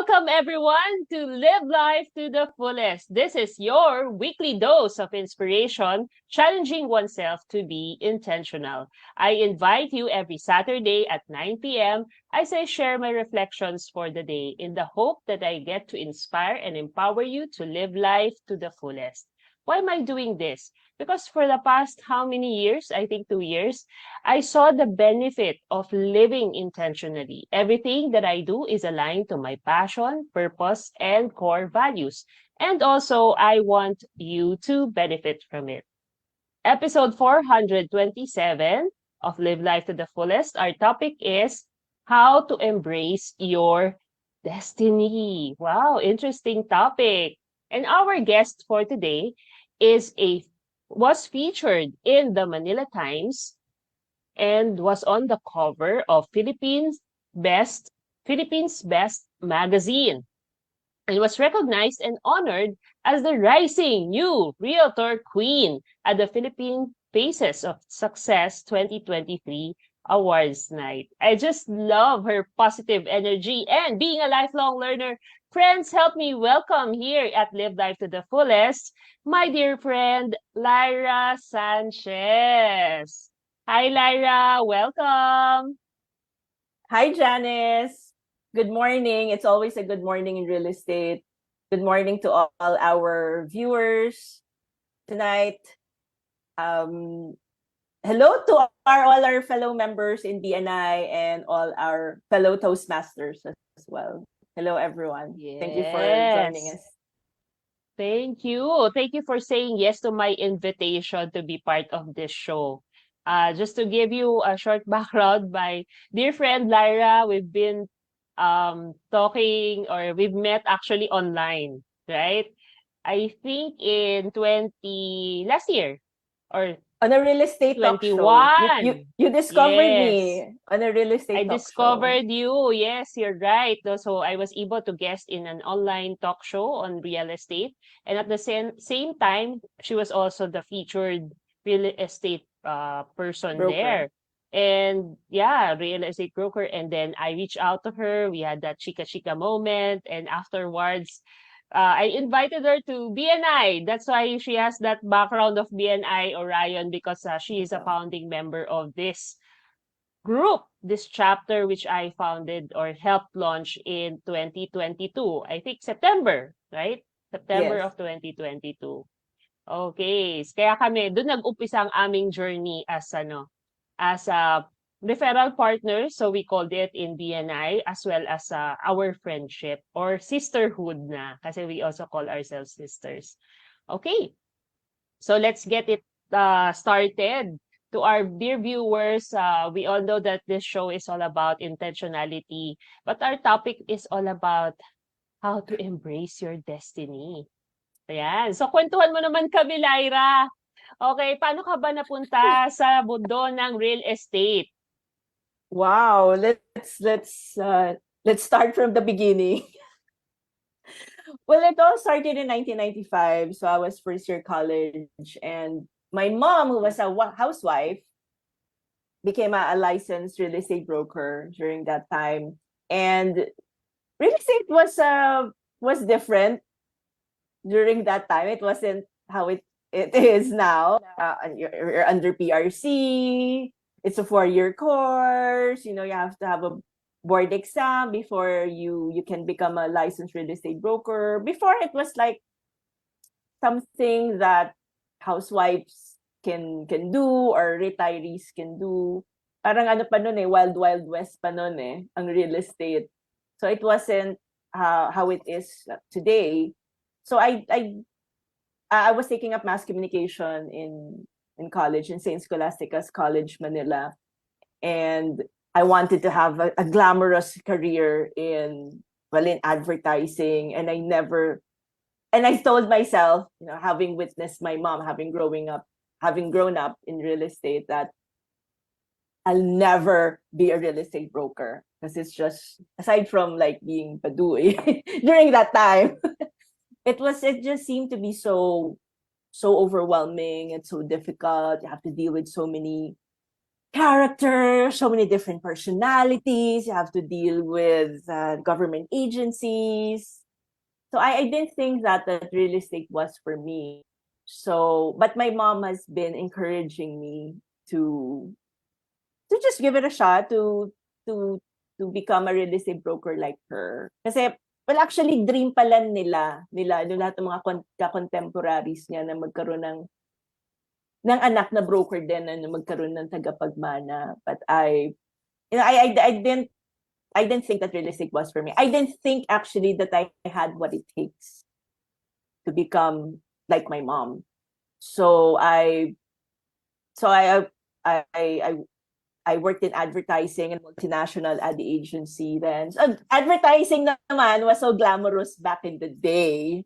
Welcome, everyone, to Live Life to the Fullest. This is your weekly dose of inspiration, challenging oneself to be intentional. I invite you every Saturday at 9 p.m. as I share my reflections for the day in the hope that I get to inspire and empower you to live life to the fullest. Why am I doing this? Because for the past how many years? I think 2 years. I saw the benefit of living intentionally. Everything that I do is aligned to my passion, purpose, and core values. And also, I want you to benefit from it. Episode 427 of Live Life to the Fullest. Our topic is how to embrace your destiny. Wow, interesting topic. And our guest for today is was featured in the Manila Times and was on the cover of Philippines Best magazine and was recognized and honored as the Rising New Realtor Queen at the Philippine Faces of Success 2023 Awards Night. I just love her positive energy and being a lifelong learner. Friends, help me welcome here at Live Life to the Fullest, my dear friend, Lyra Sanchez. Hi, Lyra. Welcome. Hi, Janice. Good morning. It's always a good morning in real estate. Good morning to all our viewers tonight. Hello to all our fellow members in BNI and all our fellow Toastmasters as well. Hello, everyone. Thank you for joining us. Thank you. Thank you for saying yes to my invitation to be part of this show. Just to give you a short background, my dear friend Lyra, we've been talking or we've met actually online, right? I think in last year or on a real estate talk show. You discovered me on a real estate talk show. I discovered you. Yes, you're right. So I was able to guest in an online talk show on real estate. And at the same time, she was also the featured real estate person Broker. there. And yeah, real estate broker. And then I reached out to her. We had that chika moment. And afterwards, I invited her to BNI. That's why she has that background of BNI Orion because she is a founding member of this group, this chapter, which I founded or helped launch in 2022. I think September, right? September of 2022. Okay. Kaya kami, doon nag-umpisa ang aming journey as a referral partners, so we called it in BNI, as well as our friendship or sisterhood na, kasi we also call ourselves sisters. Okay, so let's get it started. To our dear viewers, we all know that this show is all about intentionality, but our topic is all about how to embrace your destiny. Ayan, so kwentuhan mo naman kami, Lyra. Okay, paano ka ba napunta sa mundo ng real estate? Wow, let's start from the beginning. Well, it all started in 1995. So I was first year college, and my mom, who was a housewife, became a licensed real estate broker during that time. And real estate was different during that time. It wasn't how it is now. You're under PRC. It's a 4-year course. You have to have a board exam before you can become a licensed real estate broker. Before, it was like something that housewives can do or retirees can do. Parang ano pa nun wild west pa nun ang real estate. So it wasn't how it is today. So I was taking up mass communication in college, in St. Scholastica's College, Manila. And I wanted to have a glamorous career in advertising. And I told myself, having witnessed my mom, having grown up in real estate, that I'll never be a real estate broker. Because it's just, aside from like being paduy during that time, it just seemed to be so overwhelming and so difficult. You have to deal with so many characters, so many different personalities. You have to deal with government agencies. So I didn't think that real estate was for me. So, but my mom has been encouraging me to to just give it a shot to to become a real estate broker like her. Kasi well actually dream pala nila yung lahat ng mga contemporaries niya na magkaroon ng anak na broker din na magkaroon ng tagapagmana. But I didn't think that real estate was for me. I didn't think actually that I had what it takes to become like my mom. So so I I I worked in advertising and multinational ad agency then. So, advertising naman was so glamorous back in the day.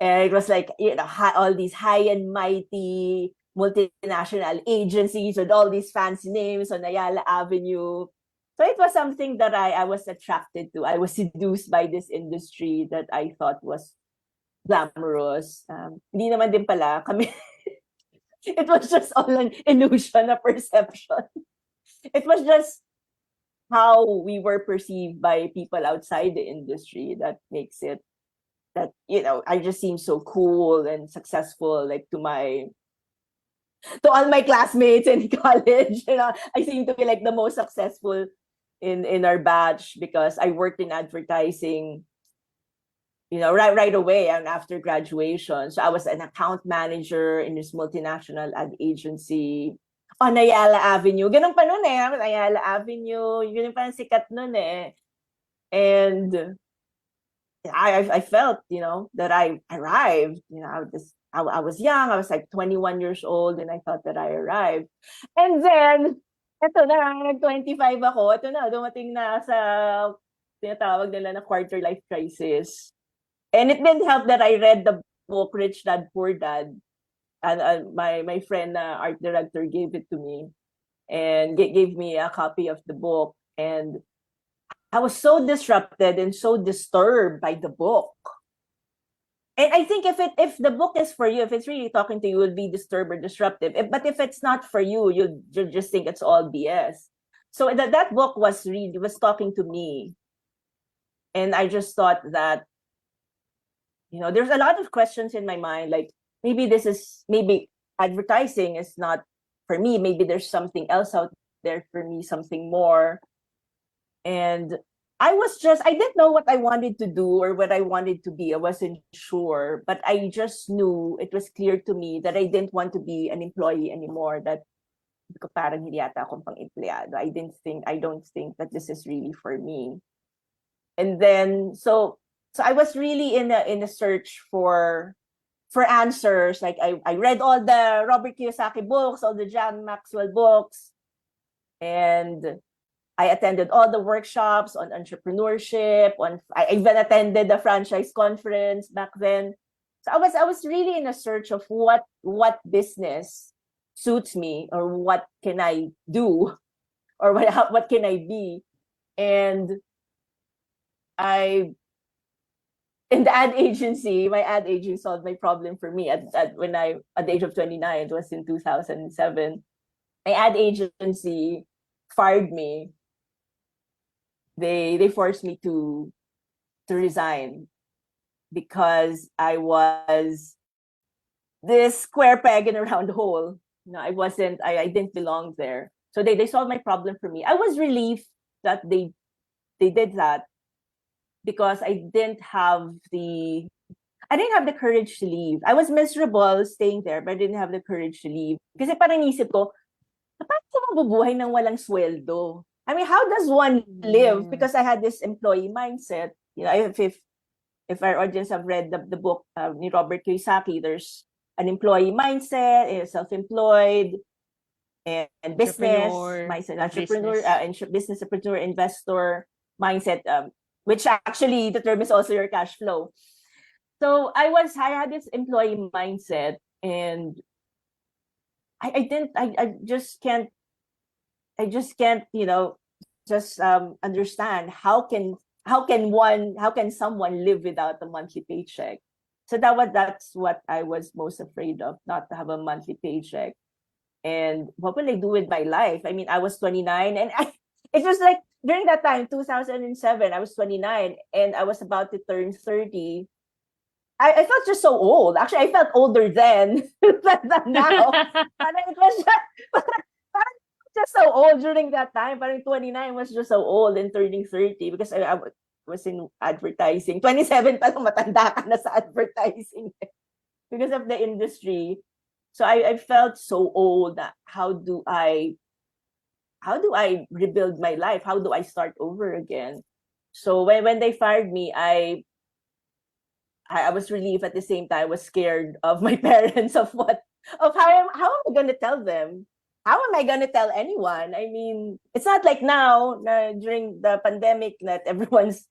And it was like, you know, all these high and mighty multinational agencies with all these fancy names on Ayala Avenue. So it was something that I was attracted to. I was seduced by this industry that I thought was glamorous. Hindi naman din pala kami. It was just all an illusion, a perception. It was just how we were perceived by people outside the industry that makes it that, you know, I just seem so cool and successful, like to all my classmates in college. You know, I seem to be like the most successful in our batch because I worked in advertising, you know, right away and after graduation. So I was an account manager in this multinational ad agency on Ayala Avenue. Ganun pa nun eh. Ayala Avenue. Yun pa sikat nun eh. And I felt, you know, that I arrived. You know, I was young. I was like 21 years old and I thought that I arrived. And then, eto na, nag-25 ako. Eto na, dumating na sa tinatawag nila na quarter life crisis. And it didn't help that I read the book Rich Dad Poor Dad. And my friend, art director, gave it to me and gave me a copy of the book. And I was so disrupted and so disturbed by the book. And I think if the book is for you, if it's really talking to you, you'll be disturbed or disruptive. But if it's not for you, you'll just think it's all BS. So that book was talking to me. And I just thought that, you know, there's a lot of questions in my mind, like maybe advertising is not for me. Maybe there's something else out there for me, something more. And I didn't know what I wanted to do or what I wanted to be. I wasn't sure, but I just knew it was clear to me that I didn't want to be an employee anymore. That parang hindi yata akong pang empleyado. I don't think that this is really for me. And then so I was really in a search for answers. Like I read all the Robert Kiyosaki books, all the John Maxwell books, and I attended all the workshops on entrepreneurship. I even attended the franchise conference back then. So I was really in a search of what business suits me or what can I do or what can I be. And in the ad agency, my ad agency solved my problem for me at the age of 29. It was in 2007. My ad agency fired me. They forced me to resign because I was this square peg in a round hole. No, I didn't belong there. So they solved my problem for me. I was relieved that they did that because I didn't have the courage to leave. I was miserable staying there, but I didn't have the courage to leave. Kasi parang isip ko, paano ko mabubuhay ng walang sweldo? I mean, how does one live? Because I had this employee mindset. You know, if our audience have read the book ni Robert Kiyosaki, there's an employee mindset, self-employed, and business mindset, entrepreneur, business entrepreneur, investor mindset, which actually the term is also your cash flow. So I had this employee mindset, and I just can't, you know, just understand how can someone live without a monthly paycheck. So that's what I was most afraid of, not to have a monthly paycheck. And what will I do with my life? I mean, I was 29 and it was like during that time, 2007, I was 29 and I was about to turn 30. I felt just so old. Actually, I felt older then than now. Parang it was just, parang just so old during that time. Parang 29 was just so old and turning 30 because I was in advertising. 27 pa lang matanda ka na sa advertising because of the industry. So I felt so old. How do I rebuild my life? How do I start over again? So when they fired me, I was relieved at the same time. I was scared of my parents of how am I gonna tell them? How am I gonna tell anyone? I mean, it's not like now during the pandemic that everyone's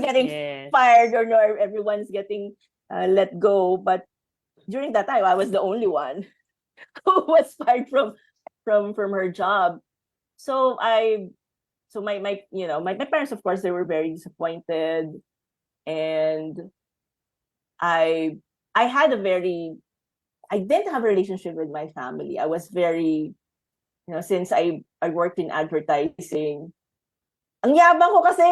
getting Yes. fired or no, everyone's getting let go. But during that time, I was the only one who was fired from her job. So my parents, of course, they were very disappointed, and I I had a very I didn't have a relationship with my family. I was very, since I worked in advertising. Ang yabang ko kasi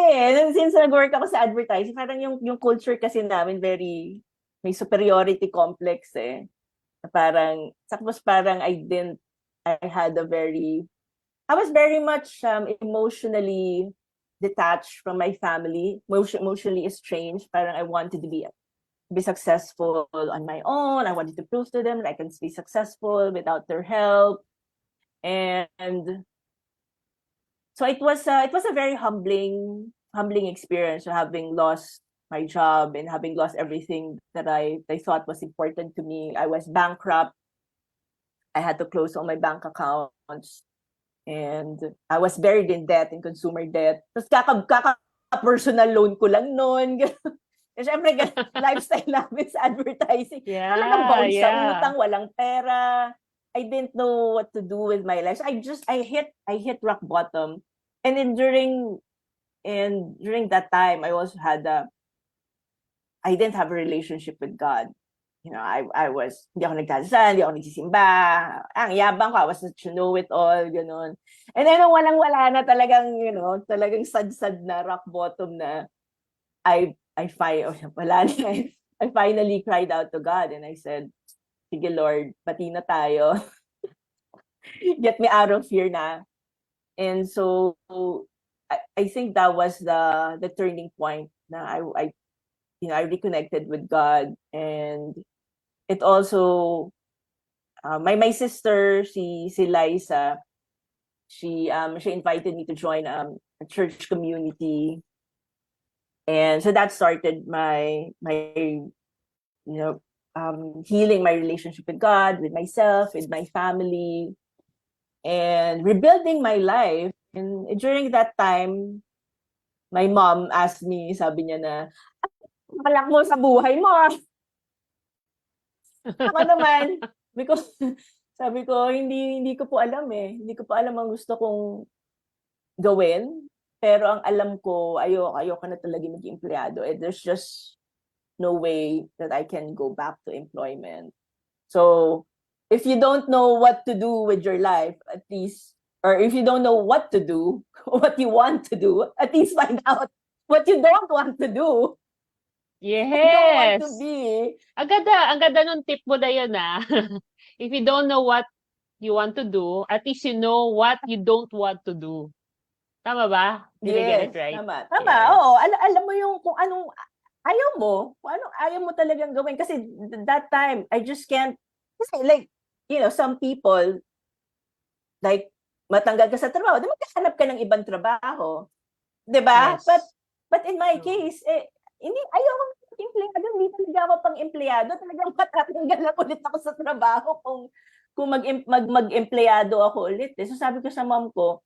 since nag-work ako sa advertising, parang yung culture kasi namin may superiority complex eh. Tapos parang I was very much emotionally detached from my family, emotionally estranged. Parang I wanted to be successful on my own. I wanted to prove to them that I can be successful without their help. And so it was a very humbling experience, having lost my job and having lost everything that I thought was important to me. I was bankrupt. I had to close all my bank accounts. And I was buried in debt, in consumer debt. Tapos kaka-personal loan ko lang noon. Eh, syempre, lifestyle namin sa advertising. Talagang Yeah, baon sa yeah. utang, walang pera. I didn't know what to do with my life. So I hit rock bottom. And then during that time, I also I didn't have a relationship with God. Hindi ako nagdadasal, hindi ako nagsisimba. Ang yabang ko, I was to know it all, gano'n. And then, walang-wala na talagang, talagang sad-sad na rock bottom na wala na. I finally cried out to God and I said, sige Lord, pati na tayo. Get me out of here na. And so, I think that was the turning point na I reconnected with God. And it also, my sister, si Liza, she invited me to join a church community. And so that started my healing my relationship with God, with myself, with my family, and rebuilding my life. And during that time, my mom asked me, sabi niya na, "Akalak mo sa buhay mo." Ako naman, because sabi ko, hindi ko po alam eh. Hindi ko po alam ang gusto kong gawin. Pero ang alam ko, ayoko na talaga maging empleyado. There's just no way that I can go back to employment. So, if you don't know what to do with your life, at least, or if you don't know what to do, what you want to do, at least find out what you don't want to do. I don't want to Yes. be. Ang ganda nung tip mo na yun, ah. If you don't know what you want to do, at least you know what you don't want to do. Tama ba? Did I get it Yes, right? tama. Tama, Yes. oo. Alam mo yung kung anong ayaw mo, kung anong ayaw mo talagang gawin. Kasi that time, I just can't, kasi like, some people, like, matanggal ka sa trabaho, di magkahanap ka ng ibang trabaho. Di ba? Yes. But in my Oo. case, hindi, ayaw ko empleyado, hindi talaga ako pang empleyado. Talagang matatanggal lang ulit ako sa trabaho kung mag-empleyado ako ulit. So sabi ko sa mom ko,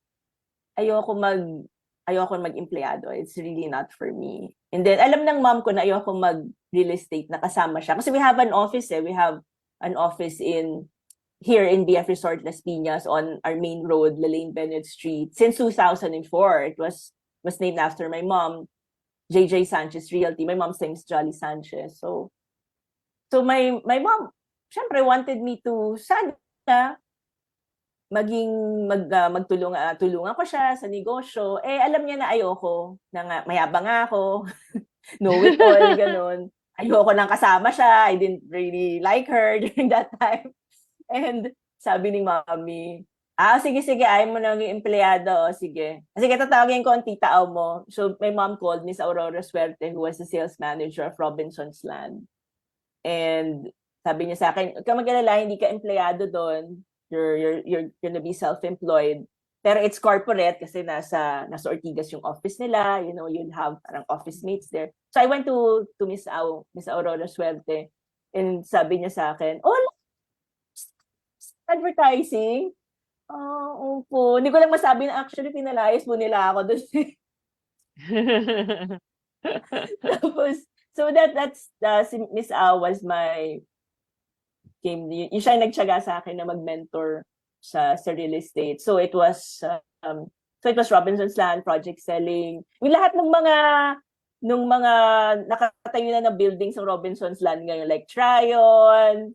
ayoko mag-empleyado. It's really not for me. And then, alam ng mom ko na ayoko mag-real estate, nakasama siya. Kasi we have an office We have an office here in BF Resort Las Piñas on our main road, Lalaine Bennett Street. Since 2004, it was named after my mom, JJ Sanchez Realty. My mom's name is Jolly Sanchez. So my mom, syempre, wanted me to, sana, maging tulungan ko siya sa negosyo. Eh, alam niya na ayoko, na nga, mayabang nga ako, know it all, ganun. Ayoko nang kasama siya. I didn't really like her during that time. And sabi ni Mommy, sige, sige, ayaw mo naging empleyado. O, sige. Sige, tatawagin ko ang tita Au mo. So, my mom called Miss Aurora Suerte, who was the sales manager of Robinson's Land. And sabi niya sa akin, huwag ka mag-alala, hindi ka empleyado doon. You're gonna be self-employed. Pero it's corporate kasi nasa Ortigas yung office nila. You know, you'll have parang office mates there. So I went to Miss Aurora Suerte. And sabi niya sa akin, oh, advertising? Opo. Hindi ko lang masabi na actually pinalayas mo nila ako doon. Tapos, so that's si Miss Au was my yung siya nagtiyaga sa akin na mag-mentor sa real estate. So it was Robinson's Land, project selling. Yung lahat ng mga nakatayo na ng buildings ng Robinson's Land ngayon, like Tryon,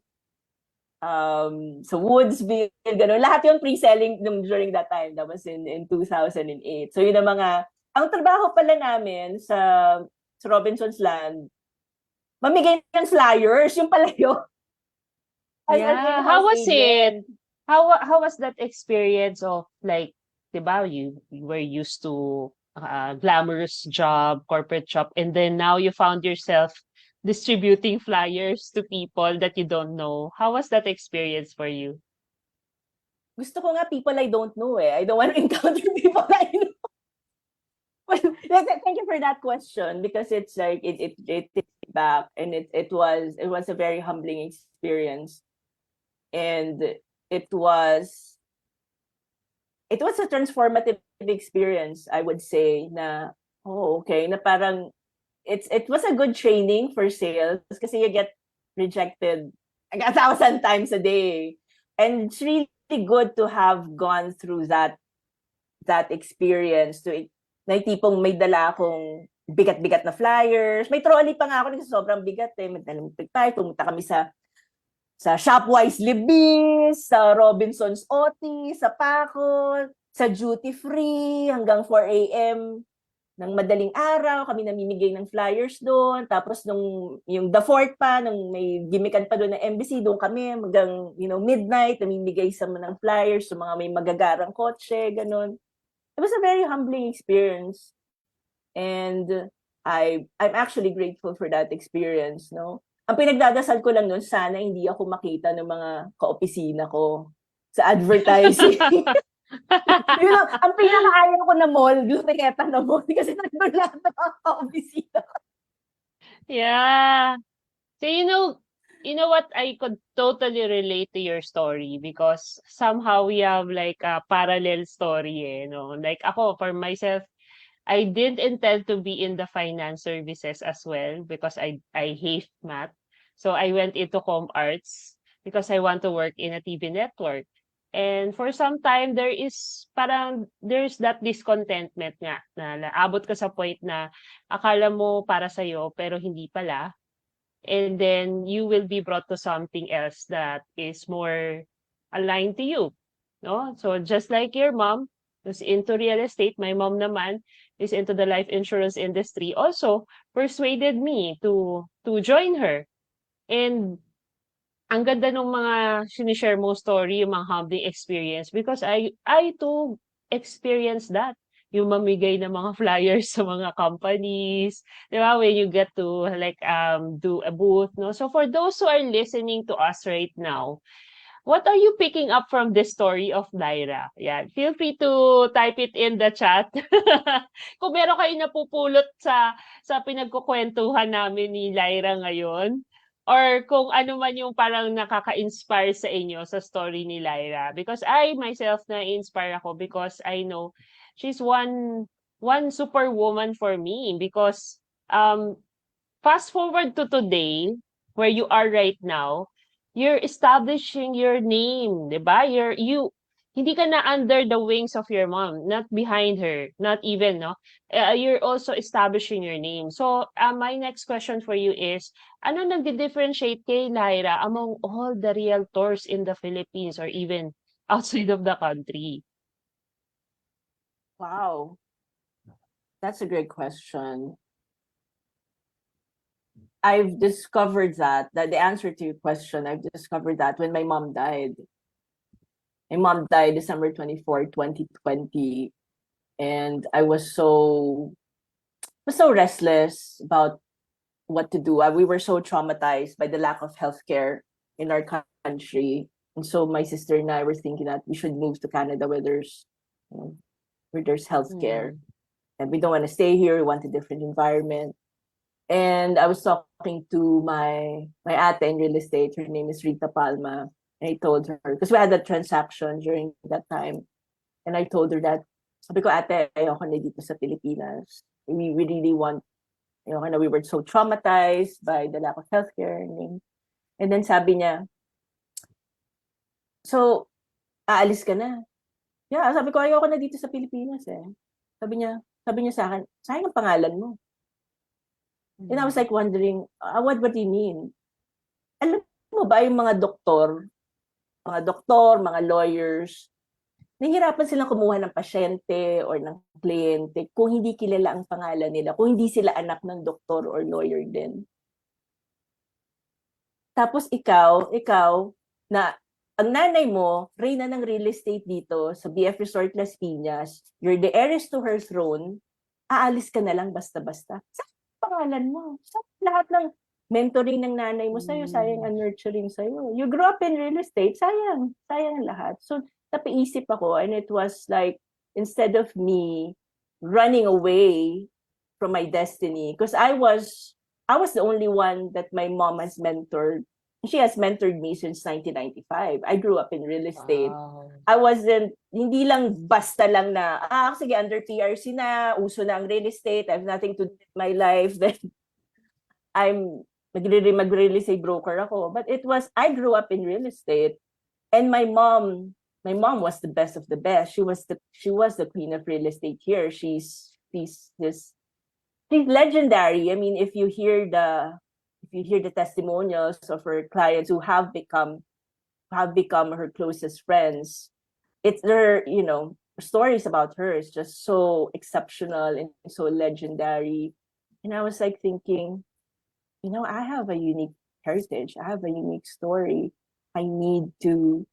sa Woodsville, gano'n. Lahat yung pre-selling during that time. That was in 2008. So yun ang ang trabaho pala namin sa Robinson's Land, mamigay ng flyers, yung pala yun. Yeah, how was it? How was that experience of like, diba, you were used to glamorous job, corporate job, and then now you found yourself distributing flyers to people that you don't know. How was that experience for you? Gusto ko nga people I don't know eh. I don't want to encounter people I know. Well, thank you for that question because it's like it takes me back and it was a very humbling experience. And it was a transformative experience, I would say, na okay, na parang it was a good training for sales kasi you get rejected like 1,000 times a day. And it's really good to have gone through that experience to na tipong may dala akong bigat-bigat na flyers. May trolley pa nga ako kasi sobrang bigat eh. May dalang tayo, pumunta kami sa Shopwise Libis, sa Robinson's Otis, sa Paco, sa Duty Free, hanggang 4 a.m. ng madaling araw, kami namimigay ng flyers doon. Tapos yung The Fort pa, nung may gimikan pa doon ng embassy, doon kami hanggang midnight, namimigay sa ng flyers sa mga may magagarang kotse, ganun. It was a very humbling experience. And I'm actually grateful for that experience, no? Ang pinagdadasal ko lang nun, sana hindi ako makita ng mga kaopisina ko sa advertising. Ang pinakaayaw ko na mall, Glorieta na mall, kasi nandun lahat ng mga kaopisina ko. Yeah. So you know what, I could totally relate to your story because somehow we have like a parallel story eh, no? Like ako, for myself, I didn't intend to be in the finance services as well because I hate math. So I went into com arts because I want to work in a TV network. And for some time there's that discontentment nga na naabot ka sa point na akala mo para sa'yo pero hindi pala. And then you will be brought to something else that is more aligned to you, no? So just like your mom was into real estate, my mom naman is into the life insurance industry, also persuaded me to join her. And ang ganda nung mga sinishare mo story, yung mga humbling experience because I too experienced that. Yung mamigay ng mga flyers sa mga companies, di ba? When you get to like do a booth, no? So for those who are listening to us right now, what are you picking up from this story of Lyra? Yan. Feel free to type it in the chat. Kung meron kayo napupulot sa pinagkukwentuhan namin ni Lyra ngayon, or kung ano man yung parang nakaka-inspire sa inyo sa story ni Lyra. Because I myself na-inspire ako because I know she's one superwoman for me because fast forward to today, where you are right now, you're establishing your name, 'di ba? Hindi ka na under the wings of your mom, not behind her, not even, no? You're also establishing your name. So, my next question for you is, ano nagdi-differentiate kay Lyra among all the realtors in the Philippines or even outside of the country? Wow, that's a great question. I've discovered that the answer to your question, I've discovered that when my mom died. My mom died December 24, 2020, and I was so restless about what to do. We were so traumatized by the lack of healthcare in our country. And so my sister and I were thinking that we should move to Canada you know, where there's healthcare. Mm. And we don't want to stay here. We want a different environment. And I was talking to my ate in real estate. Her name is Rita Palma. And I told her, because we had a transaction during that time. And I told her that, sabi ko, ate, ayoko na dito sa Pilipinas. We really want, we were so traumatized by the lack of healthcare. And then sabi niya, so, aalis ka na. Yeah, sabi ko, ayoko na dito sa Pilipinas eh. Sabi niya sa akin, sayang ang pangalan mo. And I was Mm. like wondering, what do you mean? Alam mo ba yung mga lawyers, nahihirapan silang kumuha ng pasyente or ng kliyente kung hindi kilala ang pangalan nila, kung hindi sila anak ng doktor or lawyer din. Tapos ikaw, na ang nanay mo, reyna ng real estate dito sa BF Resort Las Piñas, you're the heiress to her throne, aalis ka na lang basta-basta. Sa pangalan mo? Sa lahat ng mentoring ng nanay mo sa'yo, sayang ang nurturing sa'yo. You grew up in real estate, sayang lahat. So, napaisip ako, and it was like, instead of me running away from my destiny, because I was the only one that my mom has mentored. She has mentored me since 1995. I grew up in real estate. Wow. I wasn't, hindi lang basta lang na, sige, under PRC na, uso na ang real estate, I have nothing to do with my life, then I'm mag-real estate broker ako. But it was, I grew up in real estate, and my mom was the best of the best. She was the queen of real estate here. She's legendary. I mean, if you hear the testimonials of her clients who have become her closest friends, it's their, stories about her is just so exceptional and so legendary. And I was like thinking, I have a unique heritage. I have a unique story. I need to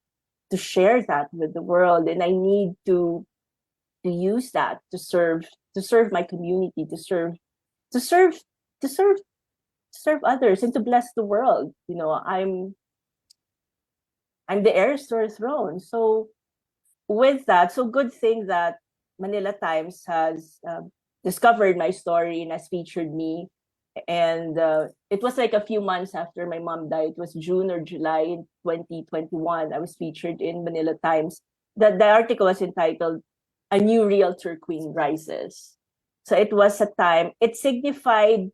share that with the world, and I need to use that to serve my community, to serve to serve to serve others, and to bless the world. I'm the heir to her throne. So with that, so good thing that Manila Times has discovered my story and has featured me. And it was like a few months after my mom died. It was June or July in 2021. I was featured in Manila Times. The article was entitled "A New Realtor Queen Rises." So it was a time. It signified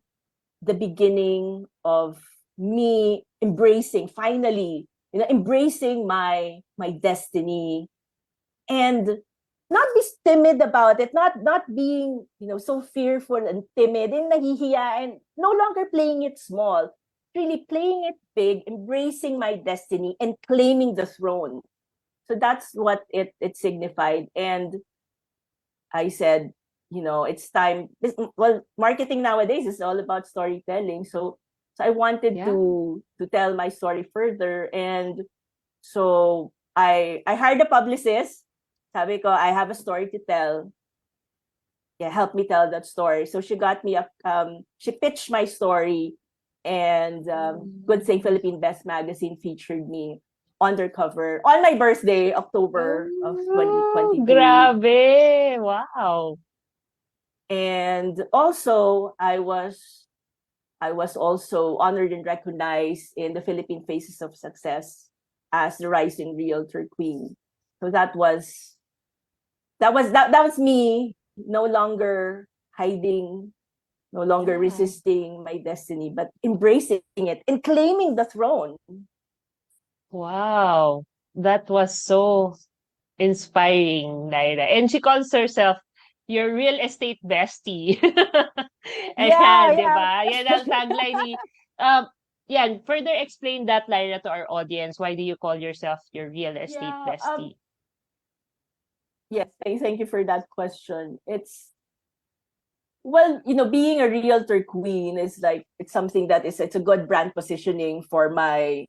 the beginning of me finally, embracing my destiny, and not be timid about it, not being, so fearful and timid and nahihiya, and no longer playing it small, really playing it big, embracing my destiny and claiming the throne. So that's what it signified. And I said, it's time. Well, marketing nowadays is all about storytelling. So I wanted Yeah. to tell my story further, and so I hired a publicist. Sabi ko, I have a story to tell. Yeah, help me tell that story. So she got me she pitched my story, and Good Say Mm. Philippine Best Magazine featured me on their cover on my birthday, October of Oh, 2022. grabe. Wow. And also I was also honored and recognized in the Philippine Faces of Success as the Rising Realtor Queen. So that was me no longer hiding, no longer Yeah. resisting my destiny, but embracing it and claiming the throne. Wow. That was so inspiring, Lyra. And she calls herself your real estate bestie. Yeah, Ayan, di yeah. ba? Yan ang tagline ni... Um, yan, further explain that, Lyra, to our audience. Why do you call yourself your real estate Yeah, bestie? Yes, thank you for that question. Well, being a realtor queen is like, it's something that it's a good brand positioning for my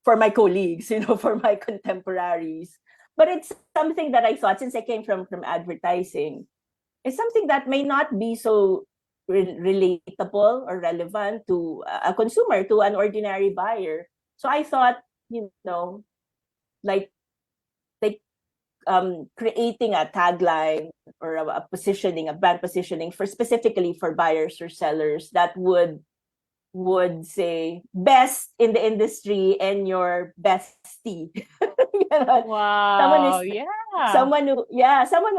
colleagues, for my contemporaries. But it's something that I thought, since I came from advertising, it's something that may not be so relatable or relevant to a consumer, to an ordinary buyer. So I thought, like like creating a tagline or a positioning, a brand positioning for specifically for buyers or sellers that would say best in the industry and your bestie. You know, someone Wow, who's yeah. someone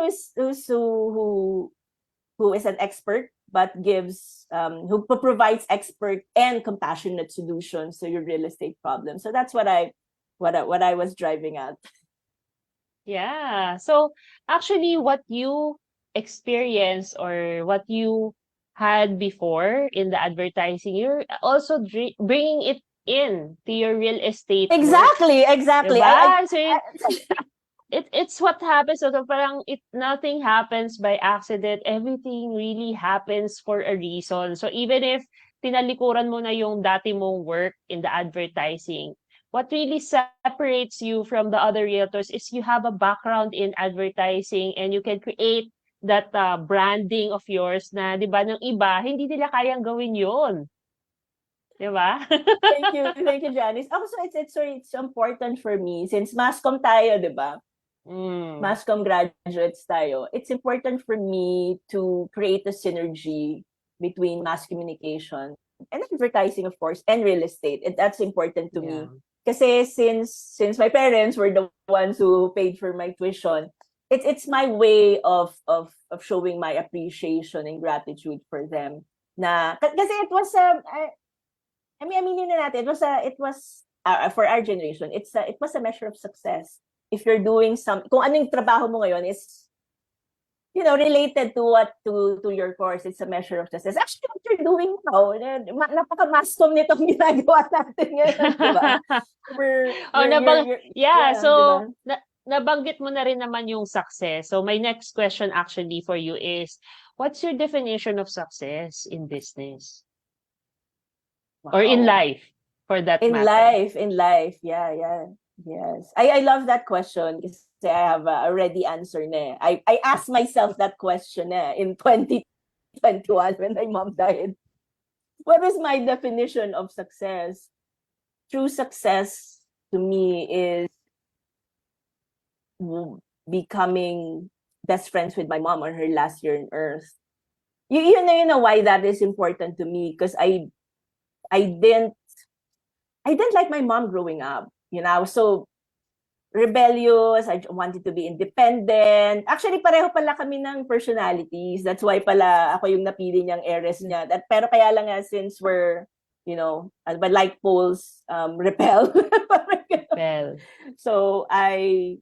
who is an expert but gives who provides expert and compassionate solutions to your real estate problem. So that's what I was driving at. Yeah. So actually, what you experienced or what you had before in the advertising, you're also bringing it in to your real estate work. Exactly. Diba? So I it's what happens. So parang nothing happens by accident. Everything really happens for a reason. So even if tinalikuran mo na yung dati mong work in the advertising, what really separates you from the other realtors is you have a background in advertising and you can create that branding of yours na, di ba, ng iba, hindi nila kayang gawin yun. Di ba? thank you, Janice. Also, it's important for me since masscom tayo, 'di ba? Mm, Masscom graduates tayo. It's important for me to create a synergy between mass communication and advertising, of course, and real estate. And that's important to yeah. me. Kasi since my parents were the ones who paid for my tuition, it's my way of showing my appreciation and gratitude for them. Kasi it was I mean, aminin na natin, it was for our generation, it was a measure of success. If you're doing kung anong trabaho mo ngayon is, related to your course, it's a measure of success. Actually, what you're doing now, napaka-mascom nitong ginagawa natin ngayon, di ba? Oh, yeah, Yeah, di so ba? nabanggit mo na rin naman yung success. So my next question actually for you is, what's your definition of success in business or in Wow. life for that matter? In life, yeah. Yes. I love that question kasi I have a ready answer na. I asked myself that question in 2021 when my mom died. What is my definition of success? True success to me is becoming best friends with my mom on her last year on earth. You know why that is important to me, because I didn't I didn't like my mom growing up. I was so rebellious. I wanted to be independent. Actually, pareho pala kami ng personalities. That's why pala ako yung napili niyang heiress niya. Pero kaya lang nga, since we're, but like poles repel. Well, so I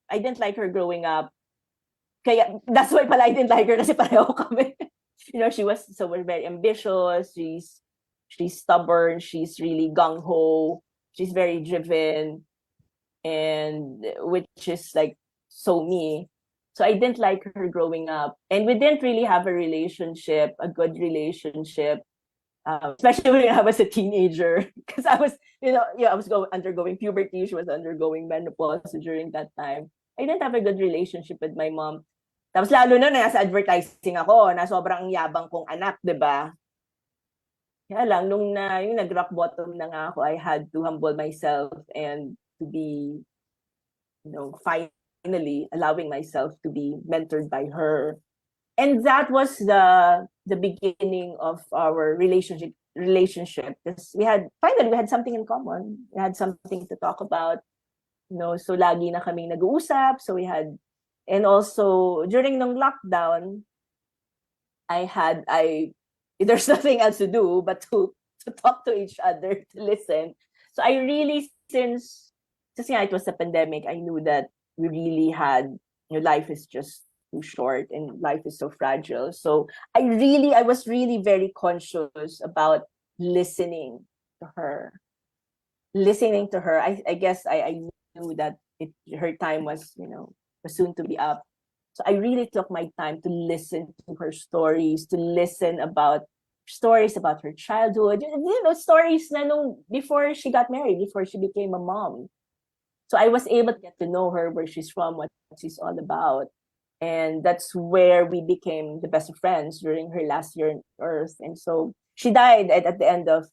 didn't like her growing up. Kaya that's why pala I didn't like her, kasi pareho kami. We're very ambitious. She's stubborn. She's really gung ho. She's very driven, and which is like so me. So I didn't like her growing up, and we didn't really have a good relationship, especially when I was a teenager, because I was undergoing puberty. She was undergoing menopause during that time. I didn't have a good relationship with my mom. Tapos lalo na nasa advertising ako, na sobrang yabang kong anak, 'di ba? Kaya lang yung nag-rock bottom na nga ako, I had to humble myself and to be, finally allowing myself to be mentored by her. And that was the beginning of our relationship, because we had something in common. We had something to talk about. So lagi na kaming nag-uusap. So we had, and also during nung lockdown, there's nothing else to do but to talk to each other, to listen. So I really, since it was a pandemic, I knew that we really had, life is just too short and life is so fragile. So I was really very conscious about listening to her. I guess I knew that her time was, was soon to be up. So I really took my time to listen to her stories, to listen about stories about her childhood, stories na nung before she got married, before she became a mom. So I was able to get to know her, where she's from, what she's all about. And that's where we became the best of friends during her last year on Earth. And so she died at the end of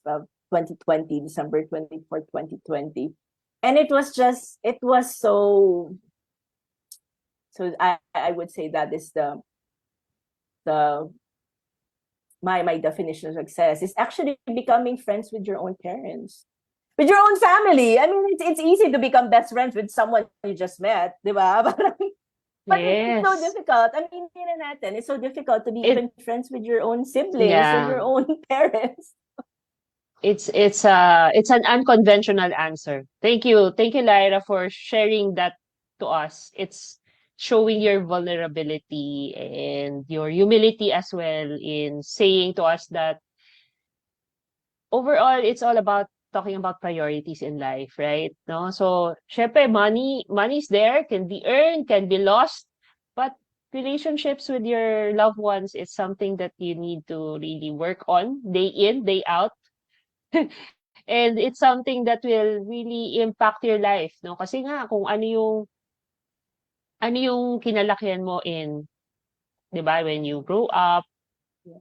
2020, December 24, 2020. And it was so I would say that is the my definition of success is actually becoming friends with your own parents, with your own family. I mean, it's easy to become best friends with someone you just met, di ba? But it's so Yes. difficult. I mean, natin, it's so difficult to be It even friends with your own siblings, with yeah. your own parents. It's an unconventional answer. Thank you, Lyra, for sharing that to us. It's showing your vulnerability and your humility as well in saying to us that overall it's all about talking about priorities in life, right? No, so syempre money's there, can be earned, can be lost, but relationships with your loved ones is something that you need to really work on day in, day out. And it's something that will really impact your life, no? Kasi nga kung ano yung kinalakihan mo in, 'di ba, when you grow up,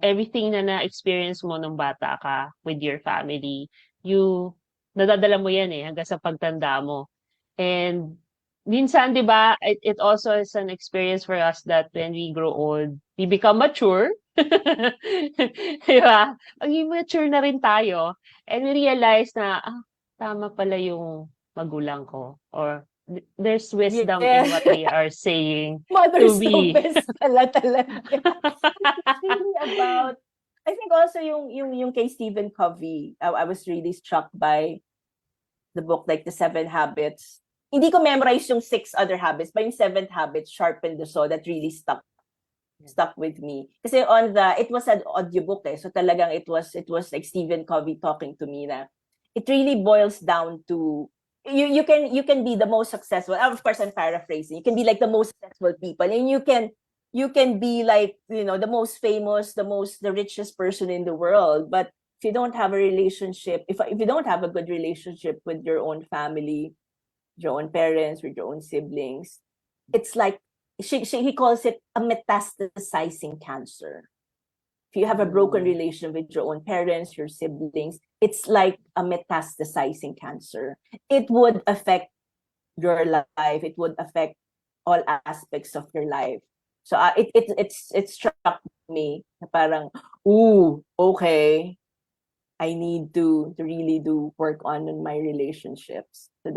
everything na na-experience mo nung bata ka with your family, you nadadala mo 'yan eh hanggang sa pagtanda mo. And minsan, 'di ba, it also is an experience for us that when we grow old, we become mature. 'Di ba? Maging mature na rin tayo and we realize na, tama pala yung magulang ko or there's wisdom in what Yes. they are saying to Mother's the me. best pala talaga. It's really about, I think also yung kay Stephen Covey, I was really struck by the book, like the 7 Habits. Hindi ko memorize yung 6 other habits, but yung 7th habit sharpened the saw that really stuck with me. Kasi it was an audiobook eh. So talagang it was like Stephen Covey talking to me na it really boils down to you can be the most successful. Of course, I'm paraphrasing. You can be like the most successful people, and you can be like, the most famous, the richest person in the world. But if you don't have a relationship, if you don't have a good relationship with your own family, your own parents, with your own siblings, it's like he calls it a metastasizing cancer. If you have a broken Mm. relation with your own parents, your siblings, it's like a metastasizing cancer. It would affect your life. It would affect all aspects of your life. So it struck me na parang, ooh, okay, I need to really do work on my relationships. So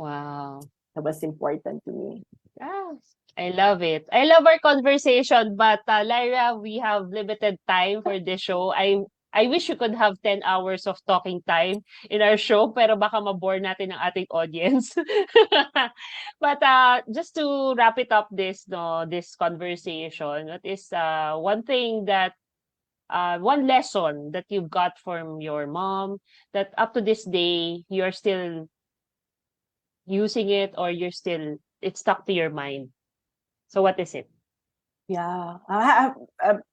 Wow. that was important to me. Yes. I love it. I love our conversation, but Lyra, we have limited time for this show. I wish you could have 10 hours of talking time in our show, pero baka mabore natin ang ating audience. But just to wrap it up this conversation, what is one lesson that you've got from your mom that up to this day you're still using it or it's stuck to your mind? So what is it? Yeah.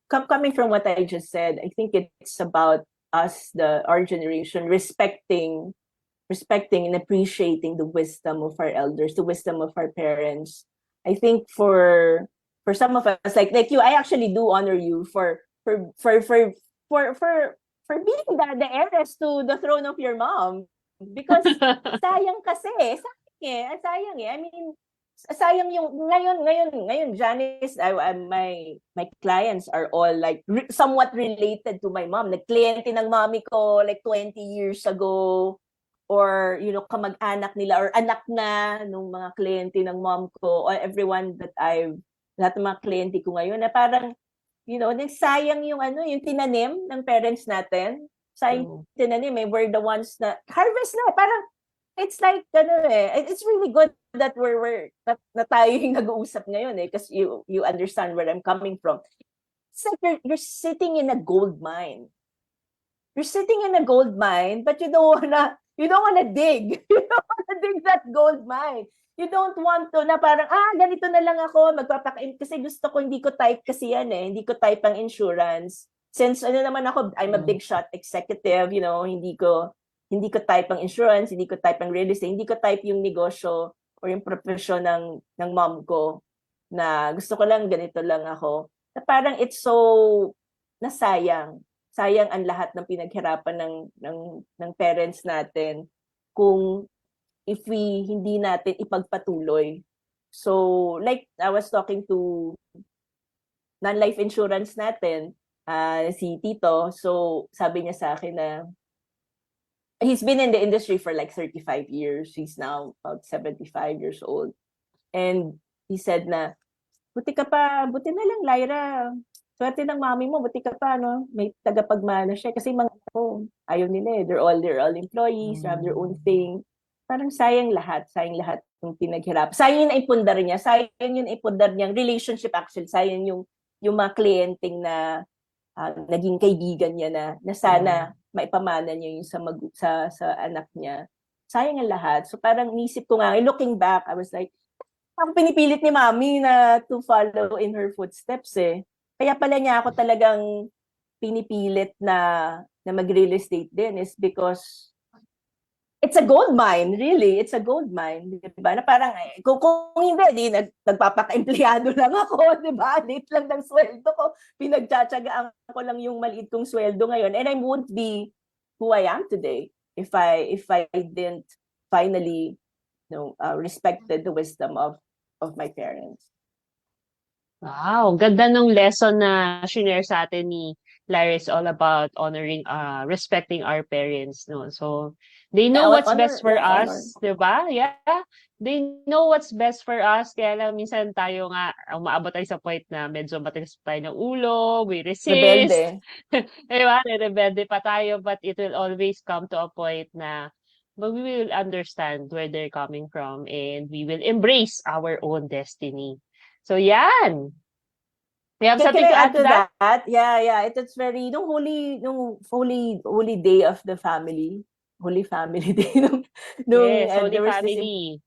Coming from what I just said, I think it's about us, our generation, respecting and appreciating the wisdom of our elders, the wisdom of our parents. I think for some of us, like you, I actually do honor you for being the heiress to the throne of your mom, because sayang kasi, sayang eh. I mean, sayang yung ngayon Janice, my clients are all like somewhat related to my mom. Nagkliyente ng mommy ko like 20 years ago, or kamag-anak nila or anak na nung mga kliyente ng mom ko, or everyone lahat ng mga kliyente ko ngayon na parang nagsayang yung tinanim ng parents natin. Sayang True. tinanim eh, we're the ones na harvest na parang it's like it's really good that we're na tayo yung nag-uusap ngayon eh, because you understand where I'm coming from. It's like you're sitting in a gold mine. You're sitting in a gold mine, but you don't wanna You don't want to dig. You don't want to dig that gold mine. You don't want to na parang, ganito na lang ako, kasi gusto ko, hindi ko type kasi yan eh. Hindi ko type ang insurance. Since ano naman ako, I'm a big shot executive, hindi ko type ang insurance, hindi ko type ang real estate, hindi ko type yung negosyo or yung profession ng mom ko na gusto ko lang, ganito lang ako. Na parang it's so nasayang. Sayang ang lahat ng pinaghirapan ng parents natin kung if we hindi natin ipagpatuloy. So, like I was talking to non-life insurance natin, si Tito. So, sabi niya sa akin na he's been in the industry for like 35 years. He's now about 75 years old. And he said na, buti na lang, Lyra. Swerte ng mami mo, buti ka pa, no? May tagapagmana siya. Kasi mga ako, ayaw nila eh. They're all employees, they have their own thing. Parang sayang lahat ng pinaghirap. Sayang yun ay pundar niya. Sayang yun ay pundar niyang relationship actually. Sayang yung mga klienteng na naging kaibigan niya na sana maipamana niya yung sa anak niya. Sayang ang lahat. So parang nisip ko nga, looking back, I was like, ako pinipilit ni mami na to follow in her footsteps eh. Kaya pala niya ako talagang pinipilit na mag-real estate din is because it's a gold mine, really. It's a gold mine, di ba? Na parang, kung hindi, nagpapaka-empleyado lang ako, di ba? Late lang ng sweldo ko. Pinagtsatsagaan ko lang yung maliit kong sweldo ngayon. And I won't be who I am today if I didn't finally respected the wisdom of my parents. Wow, ganda ng lesson na shinare sa atin ni Lyra is all about honoring, respecting our parents, no? So, they know what's best for us, di ba? Yeah, they know what's best for us. Kaya lang minsan tayo nga, umaabot tayo sa point na medyo matigas tayo ng ulo, we resist. Rebelde. Di ba? Rebelde pa tayo, but it will always come to a point na we will understand where they're coming from and we will embrace our own destiny. So, yan. We have something to add to that? Yeah. It's very, holy day of the family. Holy family day. Yes, holy family.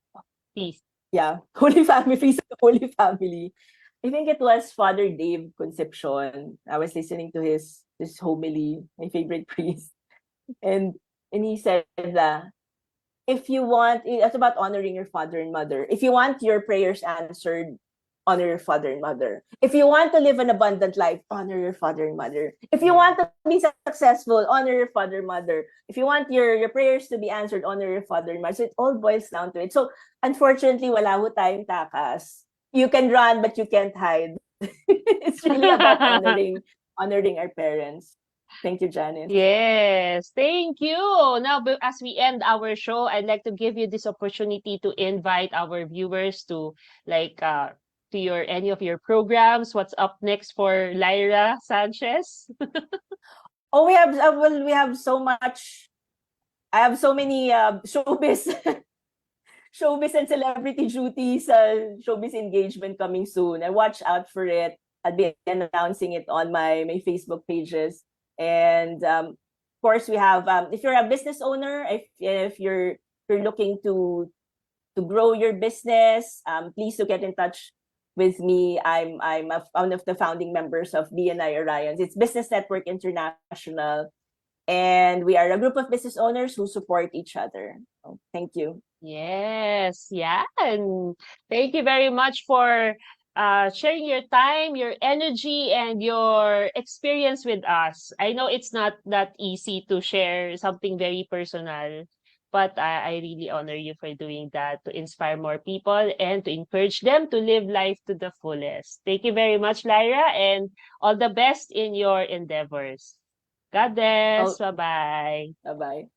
Peace. Yeah, holy family, feast of holy family. I think it was Father Dave Concepcion. I was listening to his homily, my favorite priest. And he said that, if you want, it's about honoring your father and mother. If you want your prayers answered, honor your father and mother. If you want to live an abundant life, honor your father and mother. If you want to be successful, honor your father and mother. If you want your prayers to be answered, honor your father and mother. So it all boils down to it. So unfortunately, wala ho tayong takas. You can run, but you can't hide. It's really about honoring our parents. Thank you, Janice. Yes, thank you. Now, as we end our show, I'd like to give you this opportunity to invite our viewers to to any of your programs. What's up next for Lyra Sanchez? We have so much. I have so many showbiz and celebrity duties, showbiz engagement coming soon. And watch out for it. I'll be announcing it on my Facebook pages. And of course, we have if you're a business owner, if you're looking to grow your business, please do get in touch with me. I'm one of the founding members of BNI Orions. It's Business Network International, and we are a group of business owners who support each other. So, thank you. Yes, yeah. And thank you very much for sharing your time, your energy, and your experience with us. I know it's not that easy to share something very personal, but I really honor you for doing that to inspire more people and to encourage them to live life to the fullest. Thank you very much, Lyra, and all the best in your endeavors. God bless. Bye-bye. Bye-bye.